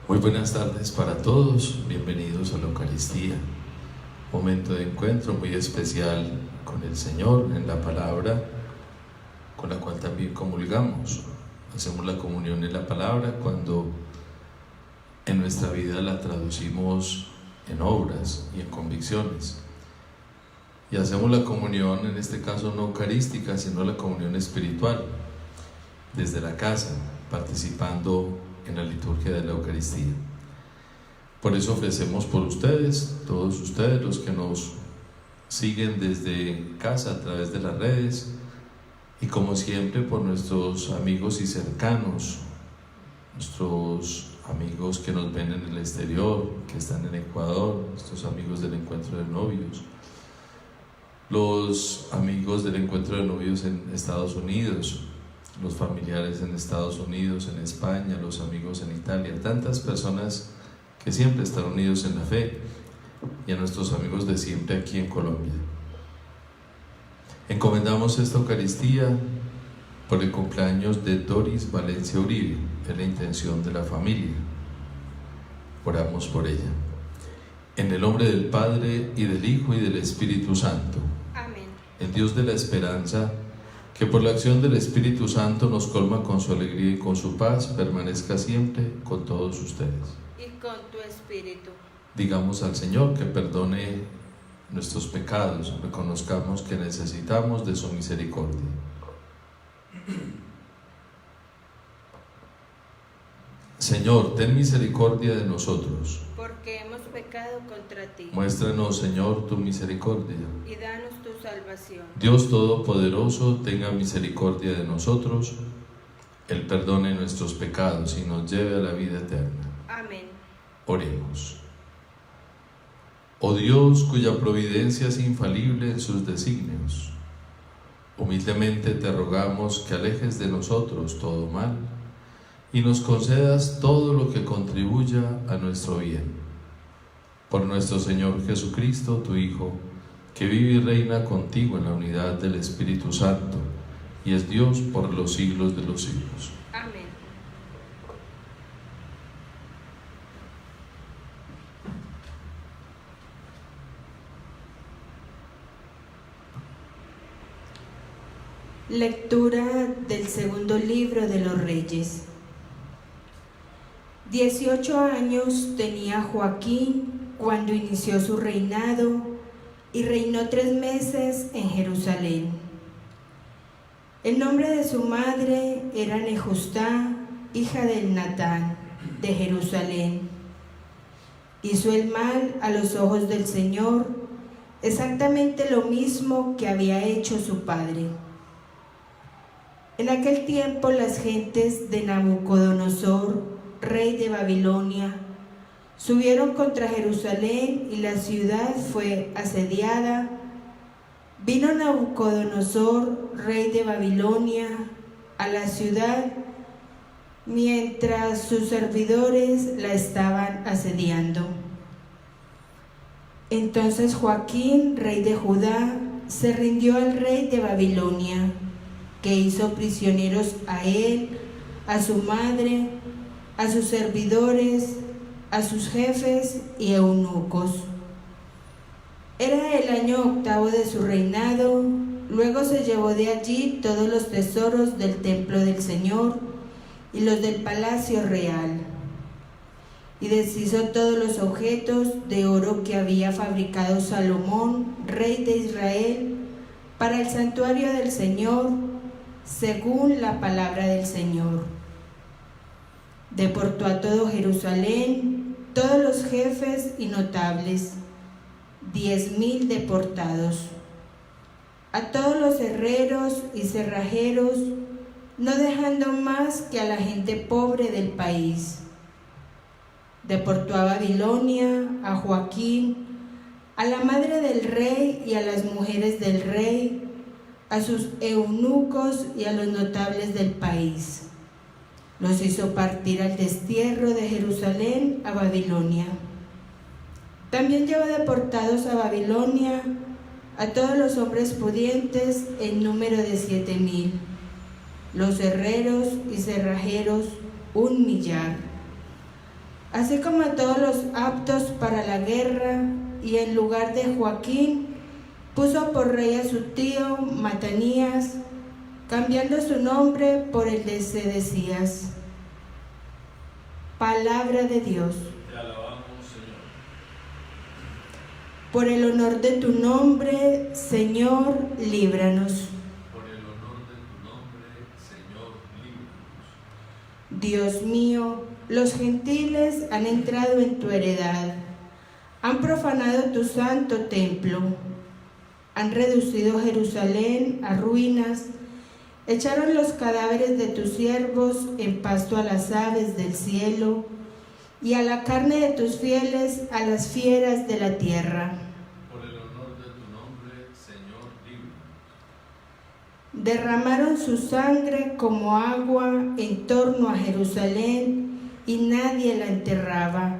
Muy buenas tardes para todos, bienvenidos a la Eucaristía, momento de encuentro muy especial con el Señor en la palabra, con la cual también comulgamos. Hacemos la comunión en la palabra cuando en nuestra vida la traducimos en obras y en convicciones. Y hacemos la comunión, en este caso no eucarística, sino la comunión espiritual, desde la casa, participando en la liturgia de la Eucaristía. Por eso ofrecemos por ustedes, todos ustedes los que nos siguen desde casa a través de las redes, y como siempre por nuestros amigos y cercanos, nuestros amigos que nos ven en el exterior, que están en Ecuador, nuestros amigos del encuentro de novios, los amigos del encuentro de novios en Estados Unidos, los familiares en Estados Unidos, en España, los amigos en Italia, tantas personas que siempre están unidos en la fe, y a nuestros amigos de siempre aquí en Colombia. Encomendamos esta Eucaristía por el cumpleaños de Doris Valencia Uribe, en la intención de la familia. Oramos por ella. En el nombre del Padre, y del Hijo, y del Espíritu Santo. Amén. El Dios de la esperanza, que por la acción del Espíritu Santo nos colma con su alegría y con su paz, permanezca siempre con todos ustedes. Y con tu espíritu. Digamos al Señor que perdone nuestros pecados, reconozcamos que necesitamos de su misericordia. Señor, ten misericordia de nosotros. Porque hemos pecado contra ti. Muéstranos, Señor, tu misericordia. Y danos tu salvación. Dios Todopoderoso, tenga misericordia de nosotros, Él perdone nuestros pecados y nos lleve a la vida eterna. Amén. Oremos. Oh Dios, cuya providencia es infalible en sus designios, humildemente te rogamos que alejes de nosotros todo mal y nos concedas todo lo que contribuya a nuestro bien. Por nuestro Señor Jesucristo, tu Hijo, que vive y reina contigo en la unidad del Espíritu Santo, y es Dios por los siglos de los siglos. Amén. Lectura del segundo libro de los Reyes. 18 años tenía Joaquín cuando inició su reinado y reinó 3 meses en Jerusalén. El nombre de su madre era Nejustá, hija de Natán, de Jerusalén. Hizo el mal a los ojos del Señor, exactamente lo mismo que había hecho su padre. En aquel tiempo las gentes de Nabucodonosor, rey de Babilonia, subieron contra Jerusalén y la ciudad fue asediada. Vino Nabucodonosor, rey de Babilonia, a la ciudad mientras sus servidores la estaban asediando. Entonces Joaquín, rey de Judá, se rindió al rey de Babilonia, que hizo prisioneros a él, a su madre, a sus servidores, a sus jefes y eunucos. Era el año 8º de su reinado. Luego se llevó de allí todos los tesoros del templo del Señor y los del palacio real, y deshizo todos los objetos de oro que había fabricado Salomón, rey de Israel, para el santuario del Señor, según la palabra del Señor. Deportó a todo Jerusalén, todos los jefes y notables, 10,000 deportados, a todos los herreros y cerrajeros, no dejando más que a la gente pobre del país. Deportó a Babilonia, a Joaquín, a la madre del rey y a las mujeres del rey, a sus eunucos y a los notables del país. Los hizo partir al destierro de Jerusalén a Babilonia. También llevó deportados a Babilonia a todos los hombres pudientes en número de 7,000, los herreros y cerrajeros 1,000,000, así como a todos los aptos para la guerra, y en lugar de Joaquín puso por rey a su tío Matanías, cambiando su nombre por el de Sedecías. Palabra de Dios. Te alabamos, Señor. Por el honor de tu nombre, Señor, líbranos. Por el honor de tu nombre, Señor, líbranos. Dios mío, los gentiles han entrado en tu heredad, han profanado tu santo templo, han reducido Jerusalén a ruinas, echaron los cadáveres de tus siervos en pasto a las aves del cielo y a la carne de tus fieles a las fieras de la tierra. Por el honor de tu nombre, Señor, líbranos. Derramaron su sangre como agua en torno a Jerusalén y nadie la enterraba.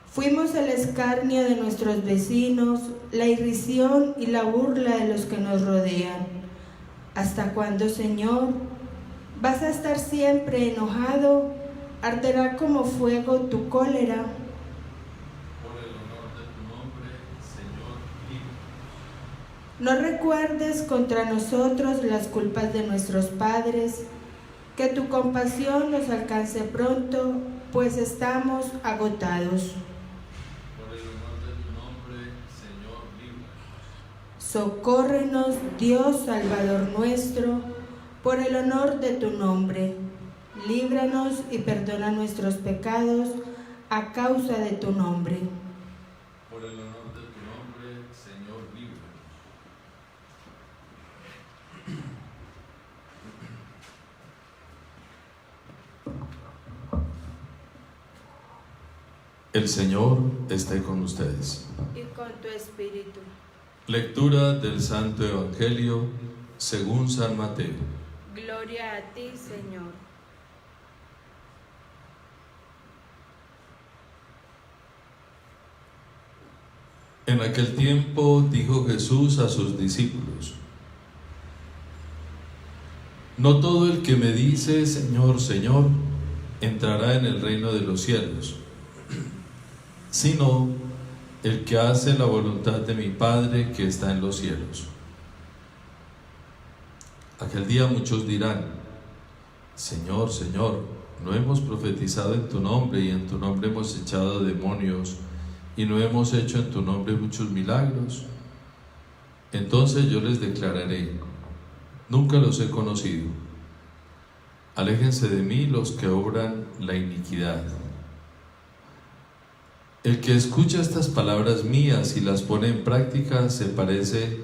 Fuimos el escarnio de nuestros vecinos, la irrisión y la burla de los que nos rodean. ¿Hasta cuándo, Señor? ¿Vas a estar siempre enojado? ¿Arderá como fuego tu cólera? Por el honor de tu nombre, Señor, líbranos. No recuerdes contra nosotros las culpas de nuestros padres, que tu compasión nos alcance pronto, pues estamos agotados. Por el honor de tu nombre, Señor, líbranos. Socórrenos, Dios Salvador nuestro, por el honor de tu nombre. Líbranos y perdona nuestros pecados a causa de tu nombre. Por el honor de tu nombre, Señor, líbranos. El Señor esté con ustedes. Y con tu espíritu. Lectura del Santo Evangelio según San Mateo. Gloria a ti, Señor. En aquel tiempo dijo Jesús a sus discípulos: No todo el que me dice Señor, Señor, entrará en el reino de los cielos, sino el que hace la voluntad de mi Padre que está en los cielos. Aquel día muchos dirán: Señor, Señor, ¿no hemos profetizado en tu nombre y en tu nombre hemos echado demonios y no hemos hecho en tu nombre muchos milagros? Entonces yo les declararé: nunca los he conocido. Aléjense de mí los que obran la iniquidad. El que escucha estas palabras mías y las pone en práctica se parece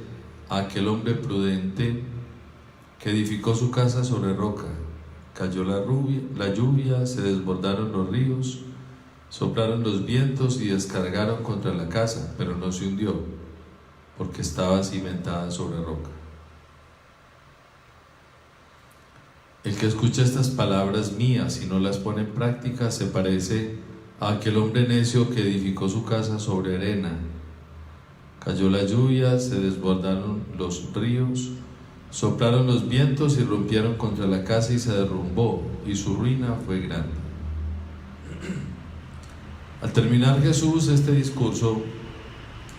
a aquel hombre prudente que edificó su casa sobre roca. Cayó la lluvia, se desbordaron los ríos, soplaron los vientos y descargaron contra la casa, pero no se hundió, porque estaba cimentada sobre roca. El que escucha estas palabras mías y no las pone en práctica se parece a aquel hombre necio que edificó su casa sobre arena. Cayó la lluvia, se desbordaron los ríos, soplaron los vientos y rompieron contra la casa y se derrumbó, y su ruina fue grande. Al terminar Jesús este discurso,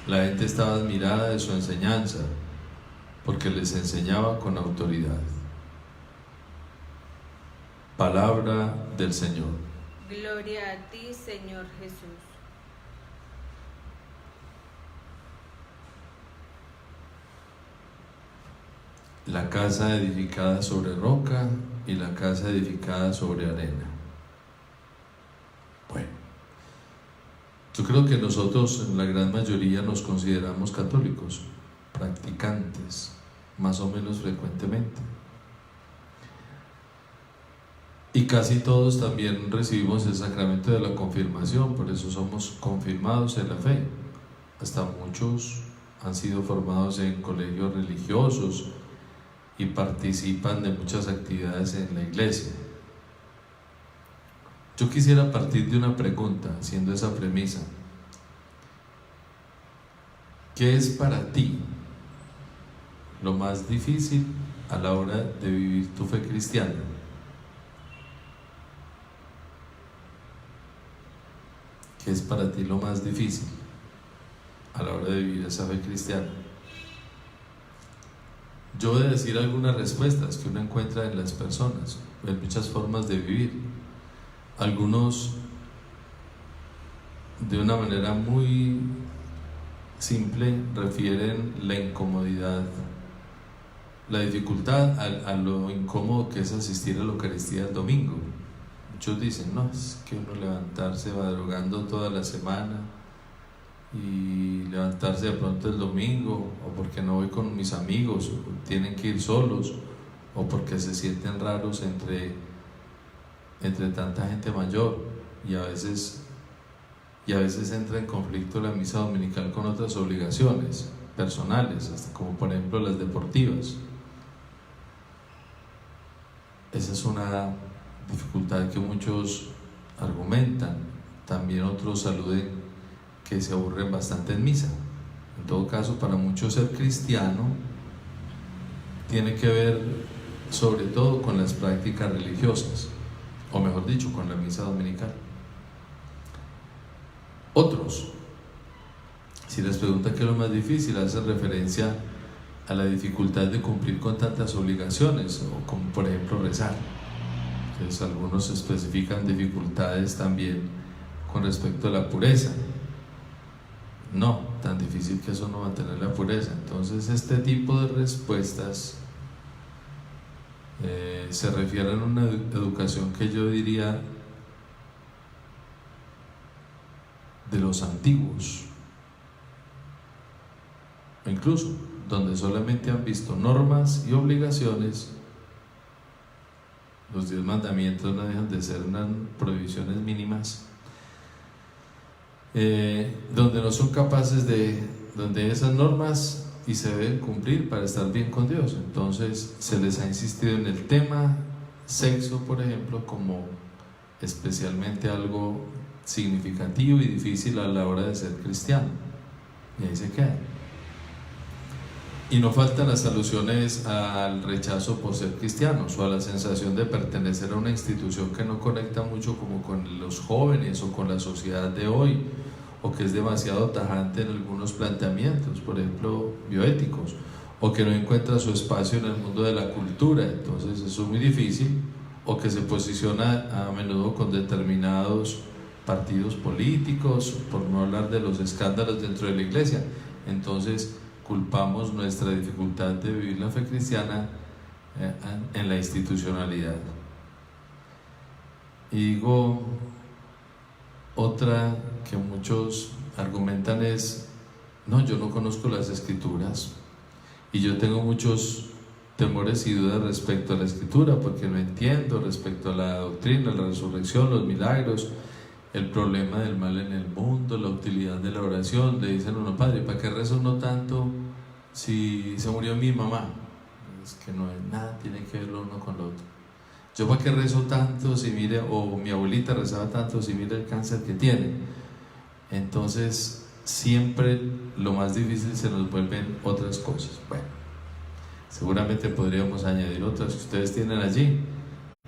la gente estaba admirada de su enseñanza, porque les enseñaba con autoridad. Palabra del Señor. Gloria a ti, Señor Jesús. La casa edificada sobre roca y la casa edificada sobre arena. Bueno, yo creo que nosotros, en la gran mayoría, nos consideramos católicos, practicantes, más o menos frecuentemente. Y casi todos también recibimos el sacramento de la confirmación, por eso somos confirmados en la fe. Hasta muchos han sido formados en colegios religiosos y participan de muchas actividades en la iglesia. Yo quisiera partir de una pregunta, haciendo esa premisa. ¿Qué es para ti lo más difícil a la hora de vivir tu fe cristiana? ¿Qué es para ti lo más difícil a la hora de vivir esa fe cristiana? Yo voy a decir algunas respuestas que uno encuentra en las personas, en muchas formas de vivir. Algunos de una manera muy simple refieren la incomodidad, la dificultad a lo incómodo que es asistir a la Eucaristía el domingo. Muchos dicen, no, es que uno levantarse madrugando toda la semana y levantarse de pronto el domingo, o porque no voy con mis amigos, o tienen que ir solos, o porque se sienten raros entre tanta gente mayor, y a veces entra en conflicto la misa dominical con otras obligaciones personales, como por ejemplo las deportivas. Esa es una dificultad que muchos argumentan. También otros aluden que se aburren bastante en misa. En todo caso, para muchos ser cristiano tiene que ver sobre todo con las prácticas religiosas, o mejor dicho, con la misa dominical. Otros, si les pregunta qué es lo más difícil, hacen referencia a la dificultad de cumplir con tantas obligaciones, o como por ejemplo rezar. Entonces algunos especifican dificultades también con respecto a la pureza. No, tan difícil que eso no va a tener la pureza. Entonces este tipo de respuestas se refieren a una educación que yo diría de los antiguos, incluso donde solamente han visto normas y obligaciones. Los 10 mandamientos no dejan de ser unas prohibiciones mínimas, donde no son capaces donde esas normas y se deben cumplir para estar bien con Dios. Entonces se les ha insistido en el tema sexo, por ejemplo, como especialmente algo significativo y difícil a la hora de ser cristiano, y ahí se queda. Y no faltan las alusiones al rechazo por ser cristianos, o a la sensación de pertenecer a una institución que no conecta mucho como con los jóvenes o con la sociedad de hoy, o que es demasiado tajante en algunos planteamientos, por ejemplo bioéticos, o que no encuentra su espacio en el mundo de la cultura. Entonces eso es muy difícil, o que se posiciona a menudo con determinados partidos políticos, por no hablar de los escándalos dentro de la iglesia. Entonces culpamos nuestra dificultad de vivir la fe cristiana en la institucionalidad. Y digo, otra que muchos argumentan es, no, yo no conozco las escrituras y yo tengo muchos temores y dudas respecto a la escritura, porque no entiendo respecto a la doctrina, la resurrección, los milagros, el problema del mal en el mundo, la utilidad de la oración. Le dicen a uno, padre, ¿para qué rezo uno tanto si se murió mi mamá? Es que no es nada, tiene que ver lo uno con lo otro. Yo ¿para qué rezo tanto si mire, o mi abuelita rezaba tanto si mire el cáncer que tiene? Entonces siempre lo más difícil se nos vuelven otras cosas. Bueno, seguramente podríamos añadir otras que ustedes tienen allí,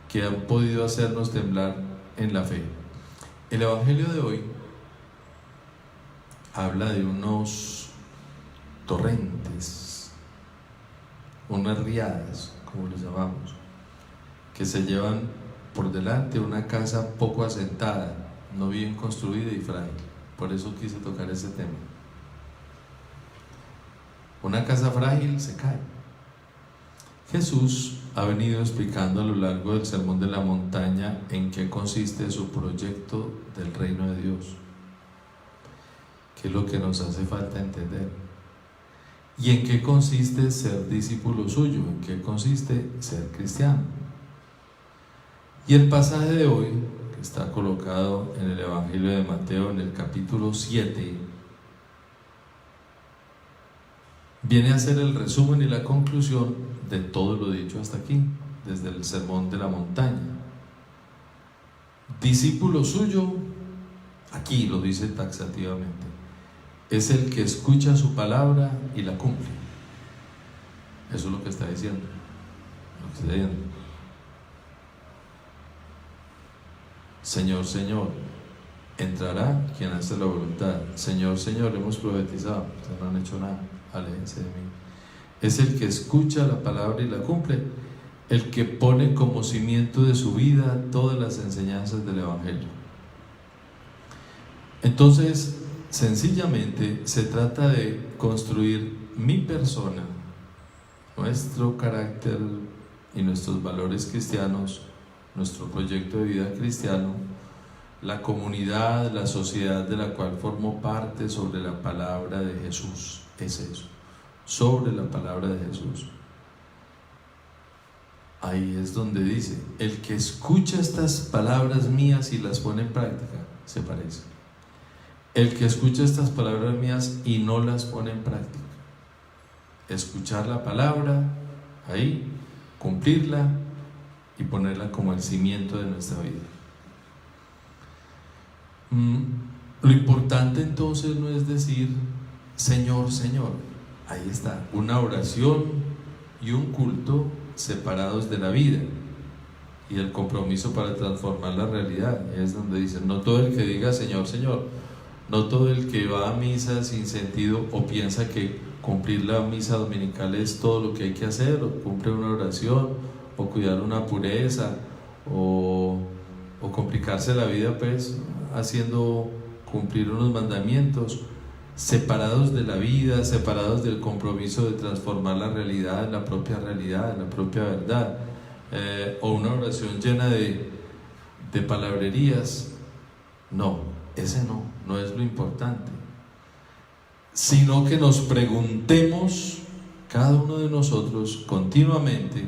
que han podido hacernos temblar en la fe. El Evangelio de hoy habla de unos torrentes, unas riadas, como los llamamos, que se llevan por delante una casa poco asentada, no bien construida y frágil. Por eso quise tocar ese tema. Una casa frágil se cae. Jesús ha venido explicando a lo largo del Sermón de la Montaña en qué consiste su proyecto del reino de Dios, qué es lo que nos hace falta entender, y en qué consiste ser discípulo suyo, en qué consiste ser cristiano. Y el pasaje de hoy, que está colocado en el Evangelio de Mateo, en el capítulo 7, viene a ser el resumen y la conclusión de todo lo dicho hasta aquí, desde el Sermón de la Montaña. Discípulo suyo, aquí lo dice taxativamente, es el que escucha su palabra y la cumple. Eso es lo que está diciendo. Señor, Señor, entrará quien hace la voluntad. Señor, Señor, hemos profetizado, ustedes no han hecho nada, aléjense de mí. Es el que escucha la palabra y la cumple, el que pone como cimiento de su vida todas las enseñanzas del Evangelio. Entonces, sencillamente se trata de construir mi persona, nuestro carácter y nuestros valores cristianos, nuestro proyecto de vida cristiano, la comunidad, la sociedad de la cual formo parte sobre la palabra de Jesús. Es eso, sobre la palabra de Jesús. Ahí es donde dice, el que escucha estas palabras mías y las pone en práctica, se parece. El que escucha estas palabras mías y no las pone en práctica. Escuchar la palabra, ahí, cumplirla y ponerla como el cimiento de nuestra vida. Lo importante entonces no es decir Señor, Señor. Ahí está, una oración y un culto separados de la vida y el compromiso para transformar la realidad. Es donde dice, no todo el que diga Señor, Señor, no todo el que va a misa sin sentido o piensa que cumplir la misa dominical es todo lo que hay que hacer, o cumplir una oración, o cuidar una pureza, o complicarse la vida pues haciendo cumplir unos mandamientos, separados de la vida, separados del compromiso de transformar la realidad, la propia verdad, o una oración llena de palabrerías. No, ese no es lo importante, sino que nos preguntemos, cada uno de nosotros continuamente,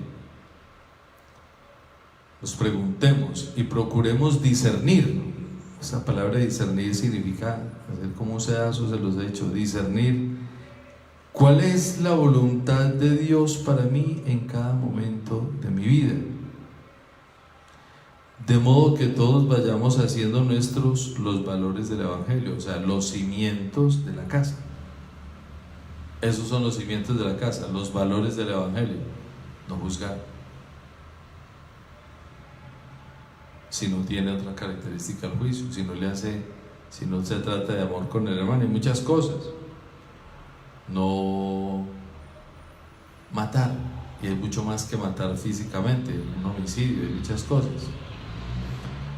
nos preguntemos y procuremos discernir. Esa palabra discernir significa, hacer como un sedazo, se los he dicho, discernir cuál es la voluntad de Dios para mí en cada momento de mi vida, de modo que todos vayamos haciendo nuestros los valores del Evangelio, o sea, los cimientos de la casa. Esos son los cimientos de la casa, los valores del Evangelio. No juzgar si no tiene otra característica el juicio, si no se trata de amor con el hermano, y muchas cosas. No matar, y hay mucho más que matar físicamente, un homicidio y muchas cosas.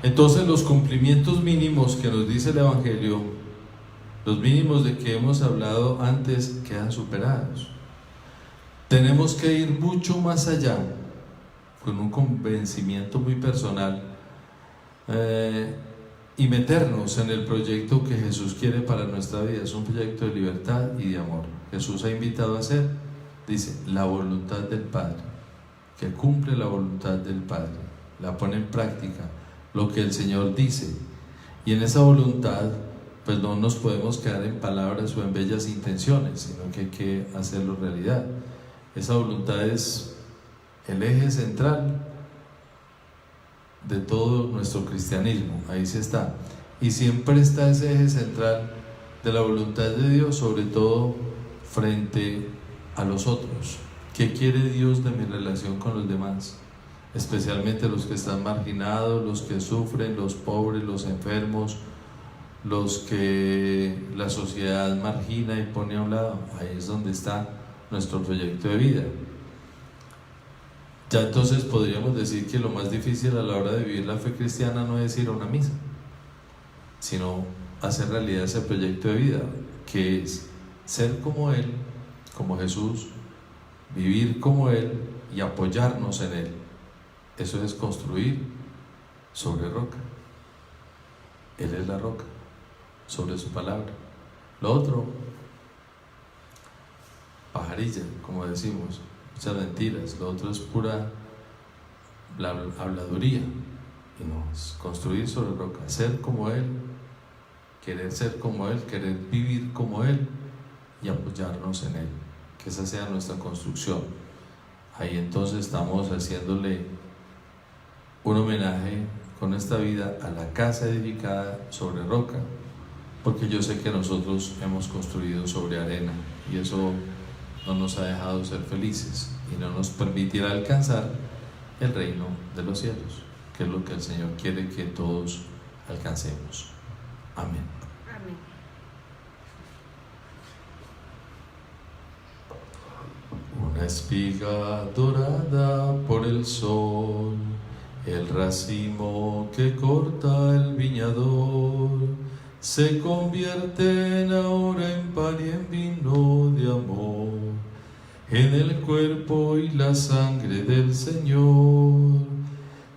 Entonces los cumplimientos mínimos que nos dice el Evangelio, los mínimos de que hemos hablado antes, quedan superados. Tenemos que ir mucho más allá, con un convencimiento muy personal, y meternos en el proyecto que Jesús quiere para nuestra vida. Es un proyecto de libertad y de amor. Jesús ha invitado a hacer, dice, la voluntad del Padre, que cumple la voluntad del Padre, la pone en práctica, lo que el Señor dice. Y en esa voluntad pues no nos podemos quedar en palabras o en bellas intenciones, sino que hay que hacerlo realidad. Esa voluntad es el eje central de todo nuestro cristianismo. Ahí sí está, y siempre está ese eje central de la voluntad de Dios, sobre todo frente a los otros. ¿Qué quiere Dios de mi relación con los demás? Especialmente los que están marginados, los que sufren, los pobres, los enfermos, los que la sociedad margina y pone a un lado. Ahí es donde está nuestro proyecto de vida. Ya entonces podríamos decir que lo más difícil a la hora de vivir la fe cristiana no es ir a una misa, sino hacer realidad ese proyecto de vida, que es ser como Él, como Jesús, vivir como Él y apoyarnos en Él. Eso es construir sobre roca. Él es la roca, sobre su palabra. Lo otro, pajarilla, como decimos, muchas mentiras. Lo otro es pura habladuría. Y no, es construir sobre roca, ser como Él, querer ser como Él, querer vivir como Él y apoyarnos en Él. Que esa sea nuestra construcción. Ahí entonces estamos haciéndole un homenaje con esta vida a la casa edificada sobre roca, porque yo sé que nosotros hemos construido sobre arena y eso no nos ha dejado ser felices y no nos permitirá alcanzar el reino de los cielos, que es lo que el Señor quiere que todos alcancemos. espiga dorada por el sol, el racimo que corta el viñador, se convierten ahora en pan y en vino de amor, en el cuerpo y la sangre del Señor.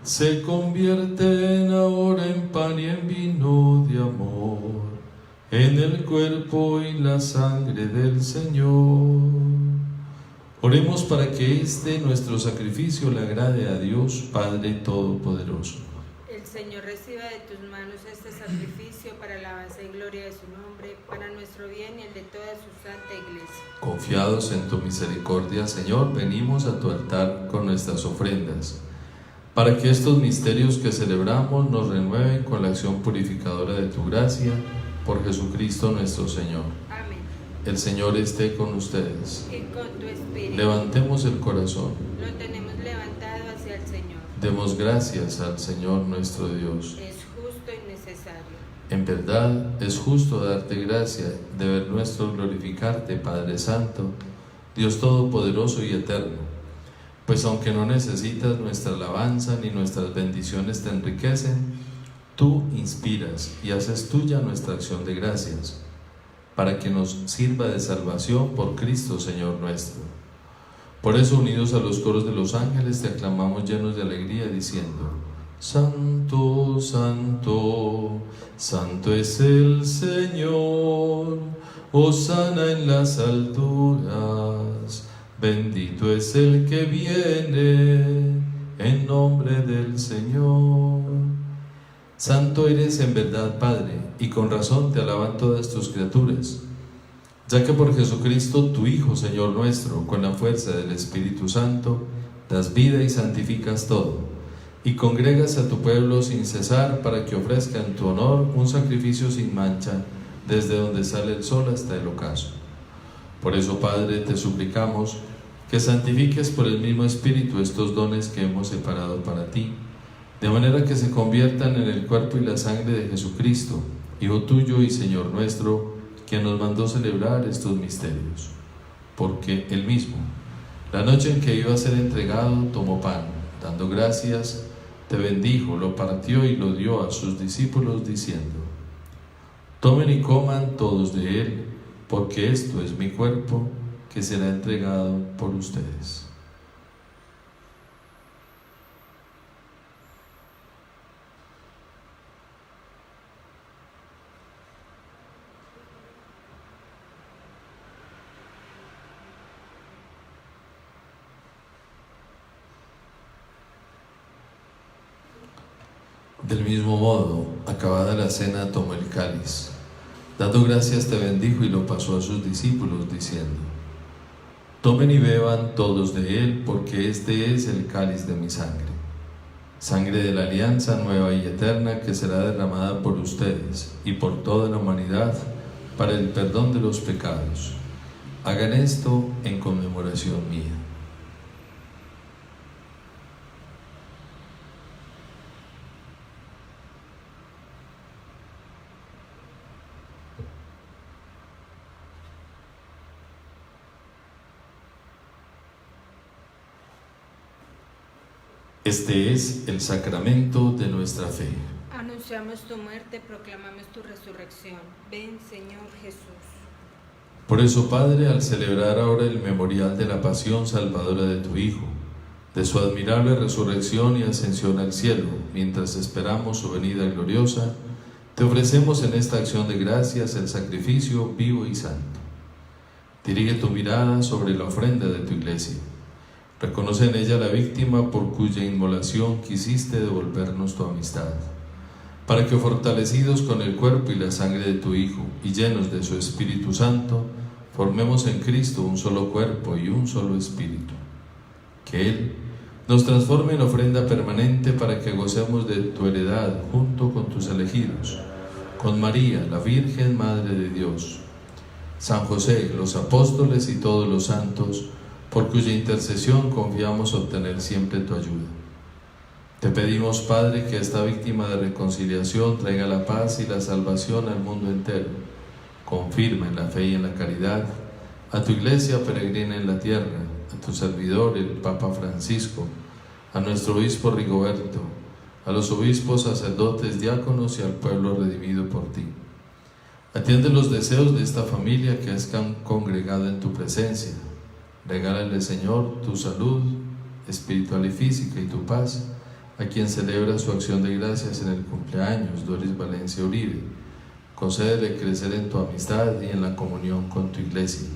Se convierten ahora en pan y en vino de amor, en el cuerpo y la sangre del Señor. Oremos para que este nuestro sacrificio le agrade a Dios Padre Todopoderoso. El Señor reciba de tus manos este sacrificio para alabanza y gloria de su nombre, para nuestro bien y el de toda su santa Iglesia. Confiados en tu misericordia, Señor, venimos a tu altar con nuestras ofrendas, para que estos misterios que celebramos nos renueven con la acción purificadora de tu gracia, por Jesucristo nuestro Señor. Amén. El Señor esté con ustedes. Y con tu espíritu. Levantemos el corazón. Lo tenemos levantado hacia el Señor. Demos gracias al Señor nuestro Dios. Es justo y necesario. En verdad es justo darte gracia, deber nuestro glorificarte, Padre Santo, Dios Todopoderoso y Eterno, pues aunque no necesitas nuestra alabanza ni nuestras bendiciones te enriquecen, tú inspiras y haces tuya nuestra acción de gracias, para que nos sirva de salvación por Cristo Señor nuestro. Por eso, unidos a los coros de los ángeles, te aclamamos llenos de alegría, diciendo: Santo, Santo, Santo es el Señor, hosana en las alturas, bendito es el que viene en nombre del Señor. Santo eres en verdad, Padre, y con razón te alaban todas tus criaturas, ya que por Jesucristo, tu Hijo, Señor nuestro, con la fuerza del Espíritu Santo, das vida y santificas todo, y congregas a tu pueblo sin cesar para que ofrezca en tu honor un sacrificio sin mancha, desde donde sale el sol hasta el ocaso. Por eso, Padre, te suplicamos que santifiques por el mismo Espíritu estos dones que hemos separado para ti, de manera que se conviertan en el cuerpo y la sangre de Jesucristo, Hijo tuyo y Señor nuestro, que nos mandó celebrar estos misterios. Porque Él mismo, la noche en que iba a ser entregado, tomó pan, dando gracias, te bendijo, lo partió y lo dio a sus discípulos, diciendo: Tomen y coman todos de él, porque esto es mi cuerpo, que será entregado por ustedes. Del mismo modo, acabada la cena, tomó el cáliz. Dando gracias, te bendijo y lo pasó a sus discípulos, diciendo: Tomen y beban todos de él, porque este es el cáliz de mi sangre, sangre de la alianza nueva y eterna, que será derramada por ustedes y por toda la humanidad para el perdón de los pecados. Hagan esto en conmemoración mía. Este es el sacramento de nuestra fe. Anunciamos tu muerte, proclamamos tu resurrección. Ven, Señor Jesús. Por eso, Padre, al celebrar ahora el memorial de la pasión salvadora de tu Hijo, de su admirable resurrección y ascensión al cielo, mientras esperamos su venida gloriosa, te ofrecemos en esta acción de gracias el sacrificio vivo y santo. Dirige tu mirada sobre la ofrenda de tu Iglesia. Reconoce en ella la víctima por cuya inmolación quisiste devolvernos tu amistad, para que, fortalecidos con el cuerpo y la sangre de tu Hijo y llenos de su Espíritu Santo, formemos en Cristo un solo cuerpo y un solo espíritu. Que Él nos transforme en ofrenda permanente para que gocemos de tu heredad junto con tus elegidos, con María, la Virgen Madre de Dios, San José, los apóstoles y todos los santos, por cuya intercesión confiamos obtener siempre tu ayuda. Te pedimos, Padre, que esta víctima de reconciliación traiga la paz y la salvación al mundo entero. Confirma en la fe y en la caridad a tu iglesia peregrina en la tierra, a tu servidor, el Papa Francisco, a nuestro obispo Rigoberto, a los obispos, sacerdotes, diáconos y al pueblo redimido por ti. Atiende los deseos de esta familia que es congregada en tu presencia. Regálale, Señor, tu salud espiritual y física y tu paz a quien celebra su acción de gracias en el cumpleaños, Doris Valencia Uribe. Concédele crecer en tu amistad y en la comunión con tu iglesia.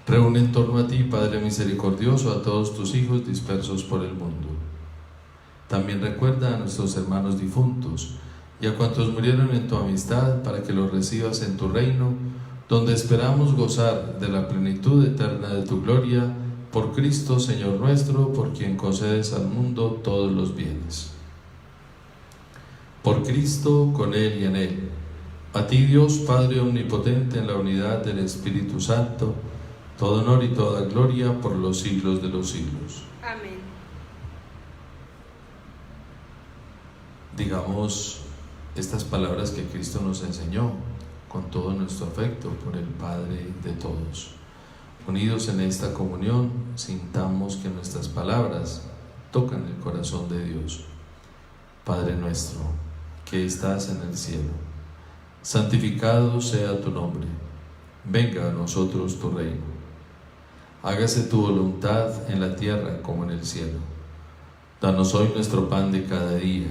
Reúne en torno a ti, Padre misericordioso, a todos tus hijos dispersos por el mundo. También recuerda a nuestros hermanos difuntos y a cuantos murieron en tu amistad, para que los recibas en tu reino, donde esperamos gozar de la plenitud eterna de tu gloria, por Cristo Señor nuestro, por quien concedes al mundo todos los bienes. Por Cristo, con Él y en Él, a ti Dios Padre omnipotente, en la unidad del Espíritu Santo, todo honor y toda gloria por los siglos de los siglos. Amén. Digamos estas palabras que Cristo nos enseñó con todo nuestro afecto por el Padre de todos. Unidos en esta comunión, sintamos que nuestras palabras tocan el corazón de Dios. Padre nuestro, que estás en el cielo, santificado sea tu nombre. Venga a nosotros tu reino. Hágase tu voluntad en la tierra como en el cielo. Danos hoy nuestro pan de cada día.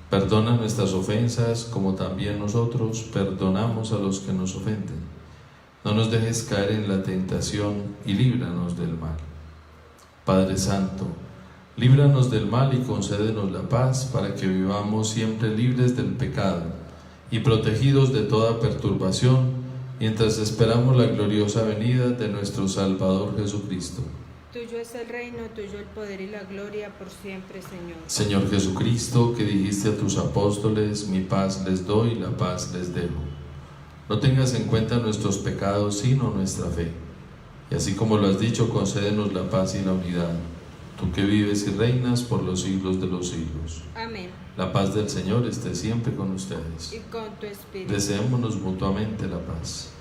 Perdona nuestras ofensas, como también nosotros perdonamos a los que nos ofenden. No nos dejes caer en la tentación y líbranos del mal. Padre Santo, líbranos del mal y concédenos la paz, para que vivamos siempre libres del pecado y protegidos de toda perturbación, mientras esperamos la gloriosa venida de nuestro Salvador Jesucristo. Tuyo es el reino, tuyo el poder y la gloria por siempre, Señor. Señor Jesucristo, que dijiste a tus apóstoles: mi paz les doy, la paz les dejo. No tengas en cuenta nuestros pecados, sino nuestra fe. Y así como lo has dicho, concédenos la paz y la unidad. Tú que vives y reinas por los siglos de los siglos. Amén. La paz del Señor esté siempre con ustedes. Y con tu espíritu. Deseémonos mutuamente la paz.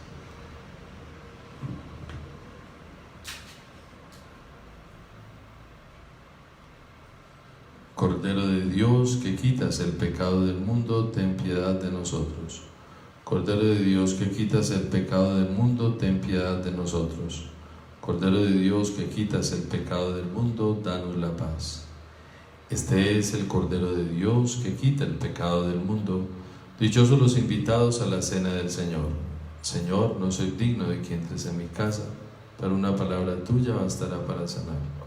Cordero de Dios, que quitas el pecado del mundo, ten piedad de nosotros. Cordero de Dios, que quitas el pecado del mundo, ten piedad de nosotros. Cordero de Dios, que quitas el pecado del mundo, danos la paz. Este es el Cordero de Dios, que quita el pecado del mundo. Dichosos los invitados a la cena del Señor. Señor, no soy digno de que entres en mi casa, pero una palabra tuya bastará para sanar.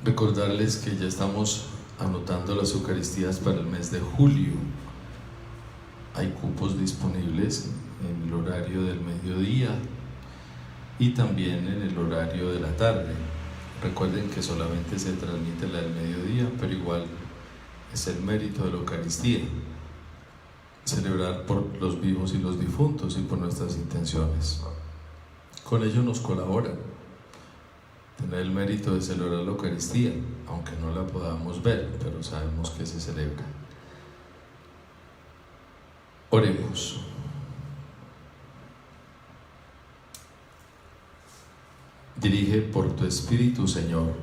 Recordarles que ya estamos anotando las Eucaristías para el mes de julio. Hay cupos disponibles en el horario del mediodía. y también en el horario de la tarde. Recuerden que solamente se transmite la del mediodía, pero igual es el mérito de la Eucaristía, celebrar por los vivos y los difuntos y por nuestras intenciones. Con ello nos colabora tener el mérito de celebrar la Eucaristía, aunque no la podamos ver, pero sabemos que se celebra. Oremos. Dirige por tu Espíritu, Señor,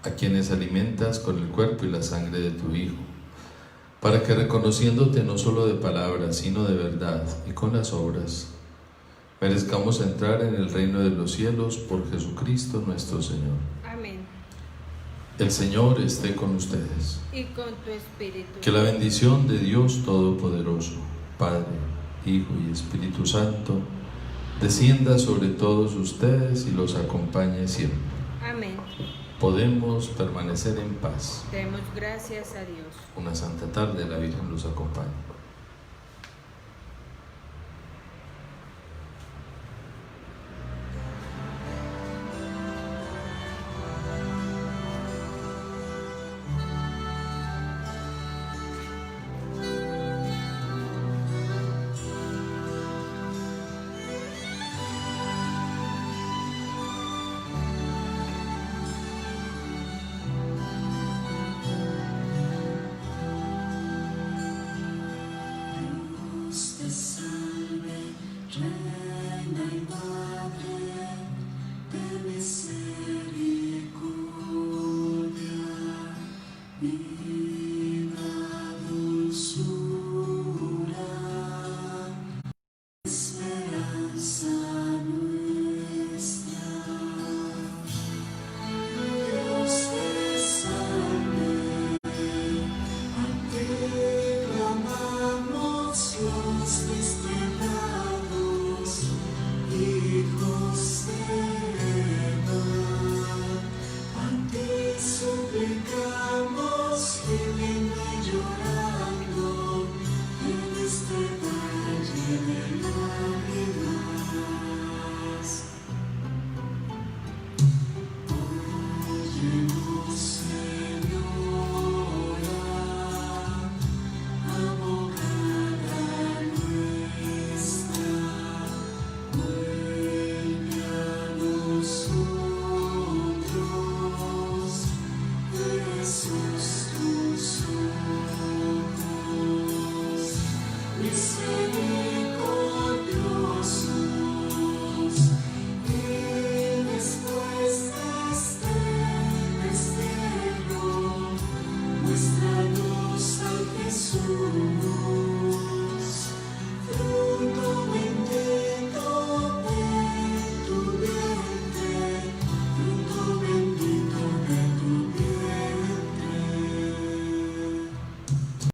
a quienes alimentas con el cuerpo y la sangre de tu Hijo, para que reconociéndote no solo de palabras, sino de verdad y con las obras, merezcamos entrar en el reino de los cielos por Jesucristo nuestro Señor. Amén. El Señor esté con ustedes. Y con tu espíritu. Que la bendición de Dios Todopoderoso, Padre, Hijo y Espíritu Santo, descienda sobre todos ustedes y los acompañe siempre. Amén. Podemos permanecer en paz. Demos gracias a Dios. Una santa tarde, la Virgen los acompañe. Jesús, tus ojos, mi Señor.